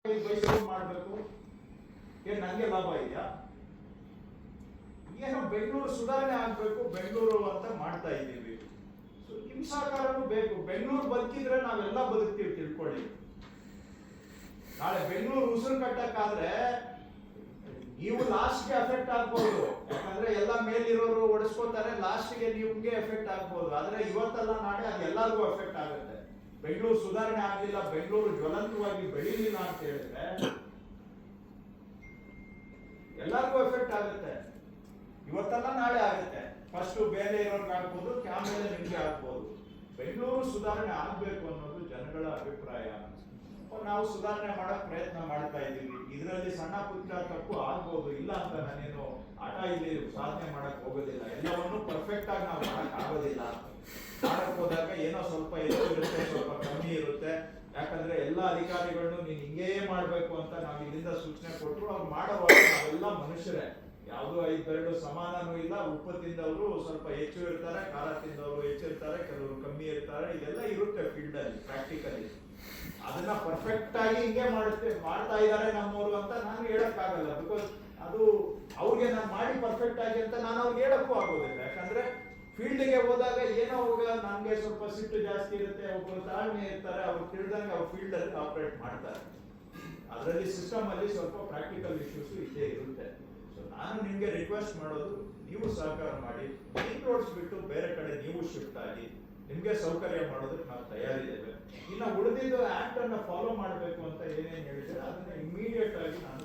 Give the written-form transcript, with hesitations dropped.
ವಯಸ್ಸು ಮಾಡಬೇಕು, ಏನ್ ನನಗೆ ಲಾಭ ಇದೆಯಾ? ಏನೋ ಬೆಂಗಳೂರು ಸುಧಾರಣೆ ಆಗ್ಬೇಕು, ಬೆಂಗಳೂರು ಅಂತ ಮಾಡ್ತಾ ಇದ್ದೀವಿ. ಸೊ ನಿಮ್ ಸಹಕಾರನೂ ಬೇಕು. ಬೆಂಗಳೂರು ಬದುಕಿದ್ರೆ ನಾವೆಲ್ಲ ಬದುಕ್ತೀವಿ, ತಿಳ್ಕೊಳ್ಳಿ. ನಾಳೆ ಬೆಂಗಳೂರು ಉಸಿರು ಕಟ್ಟಕ್ಕಾದ್ರೆ ನೀವು ಲಾಸ್ಟ್ಗೆ ಎಫೆಕ್ಟ್ ಆಗ್ಬೋದು, ಯಾಕಂದ್ರೆ ಎಲ್ಲ ಮೇಲಿರೋರು ಒಡಿಸ್ಕೋತಾರೆ, ಲಾಸ್ಟ್ಗೆ ನಿಮ್ಗೆ ಎಫೆಕ್ಟ್ ಆಗ್ಬೋದು. ಆದ್ರೆ ಇವತ್ತಲ್ಲ ನಾಳೆ ಅದು ಎಲ್ಲರಿಗೂ ಎಫೆಕ್ಟ್ ಆಗುತ್ತೆ. ಬೆಂಗಳೂರು ಸುಧಾರಣೆ ಆಗಲಿಲ್ಲ, ಬೆಂಗಳೂರು ಜ್ವಲಂತವಾಗಿ ಬೆಳೀಲಿಲ್ಲ ಅಂತ ಹೇಳಿದ್ರೆ ಎಲ್ಲರಿಗೂ ಎಫೆಕ್ಟ್ ಆಗುತ್ತೆ. ಇವತ್ತಲ್ಲ ನಾಳೆ ಆಗುತ್ತೆ. ಫಸ್ಟ್ ಬೇರೆ ಇರೋರ್ಗೆ ಆಗ್ಬೋದು, ಆಮೇಲೆ ನಿಮ್ಗೆ ಆಗ್ಬೋದು. ಬೆಂಗಳೂರು ಸುಧಾರಣೆ ಆಗ್ಬೇಕು ಅನ್ನೋದು ಜನಗಳ ಅಭಿಪ್ರಾಯ. ನಾವು ಸುಧಾರಣೆ ಮಾಡಕ್ ಪ್ರಯತ್ನ ಮಾಡ್ತಾ ಇದ್ದೀವಿ. ಇದರಲ್ಲಿ ಸಣ್ಣ ಪುಟ್ಟ ತಪ್ಪು ಆಗ್ಬೋದು, ಇಲ್ಲ ಅಂತ ನಾನೇನು ಆಟ ಇಲ್ಲಿ ಸಾಧನೆ ಮಾಡಕ್ ಹೋಗೋದಿಲ್ಲ. ಎಲ್ಲವನ್ನೂ ಪರ್ಫೆಕ್ಟ್ ಆಗಿ ನಾವು ಮಾಡಕ್ ಆಗೋದಿಲ್ಲ. ಮಾಡಕ್ ಹೋದಾಗ ಏನೋ ಸ್ವಲ್ಪ ಹೆಚ್ಚು ಇರುತ್ತೆ, ಸ್ವಲ್ಪ ಕಮ್ಮಿ ಇರುತ್ತೆ. ಯಾಕಂದ್ರೆ ಎಲ್ಲ ಅಧಿಕಾರಿಗಳನ್ನು ನೀನ್ ಹಿಂಗೇ ಮಾಡ್ಬೇಕು ಅಂತ ನಾವು ಇಲ್ಲಿಂದ ಸೂಚನೆ ಕೊಟ್ಟರು ಅವ್ರು ಮಾಡೋವಾಗ ನಾವೆಲ್ಲ ಮನುಷ್ಯರೇ, ಯಾವುದು 5 ಬೆರಳು ಸಮಾನನೂ ಇಲ್ಲ. ಉಪ್ಪು ತಿಂದವರು ಸ್ವಲ್ಪ ಹೆಚ್ಚು ಇರ್ತಾರೆ, ಖಾರ ತಿಂದವರು ಹೆಚ್ಚಿರ್ತಾರೆ, ಕೆಲವರು ಕಮ್ಮಿ ಇರ್ತಾರೆ. ಇದೆಲ್ಲ ಇರುತ್ತೆ ಫೀಲ್ಡ್ ಅಲ್ಲಿ, ಪ್ರಾಕ್ಟಿಕಲಿ. ಅದನ್ನ ಪರ್ಫೆಕ್ಟ್ ಆಗಿ ಹಿಂಗೆ ಮಾಡ್ತಾ ಇದ್ದಾರೆ ನಮ್ಮವರು ಅಂತ ನಾನು ಹೇಳಕ್ಕಾಗಲ್ಲ. ಬಿಕಾಸ್ ಅದು ಅವ್ರಿಗೆ ನಾನು ಮಾಡಿ ಪರ್ಫೆಕ್ಟ್ ಆಗಿ ಅಂತ ನಾನು ಅವ್ರಿಗೆ ಹೇಳಕ್ಕೂ ಆಗೋದಿಲ್ಲ. ಯಾಕಂದ್ರೆ ಫೀಲ್ಡ್ಗೆ ಹೋದಾಗ ಏನೋ ನಮ್ಗೆ ಸ್ವಲ್ಪ ಸಿಟ್ಟು ಜಾಸ್ತಿ ಇರುತ್ತೆ, ಒಬ್ಬರು ತಾಳ್ಮೆ ಇರ್ತಾರೆ, ಅವ್ರು ತಿಳಿದಂಗೆ ಅವ್ರು ಫೀಲ್ಡ್ ಅಲ್ಲಿ ಆಪರೇಟ್ ಮಾಡ್ತಾರೆ. ಅದರಲ್ಲಿ ಸಿಸ್ಟಮ್ ಅಲ್ಲಿ ಸ್ವಲ್ಪ ಪ್ರಾಕ್ಟಿಕಲ್ ಇಶ್ಯೂಸ್ ಇದ್ದೇ ಇರುತ್ತೆ. ಸೊ ನಾನು ನಿಮ್ಗೆ ರಿಕ್ವೆಸ್ಟ್ ಮಾಡೋದು, ನೀವು ಸಹಕಾರ ಮಾಡಿ. ಮೇನ್ ರೋಡ್ಸ್ ಬಿಟ್ಟು ಬೇರೆ ಕಡೆ ನೀವು ಶಿಫ್ಟ್ ಆಗಿ, ನಿಮ್ಗೆ ಸೌಕರ್ಯ ಮಾಡೋದಕ್ಕೆ ನಾವು ತಯಾರಿದ್ದೇವೆ. ಇನ್ನು ಉಳಿದಿದ್ದು ಆಕ್ಟ್ ಅನ್ನ ಫಾಲೋ ಮಾಡಬೇಕು ಅಂತ ಏನೇನು ಹೇಳಿದ್ರೆ ಅದನ್ನ ಇಮಿಡಿಯೇಟ್ ಆಗಿ ನಾನು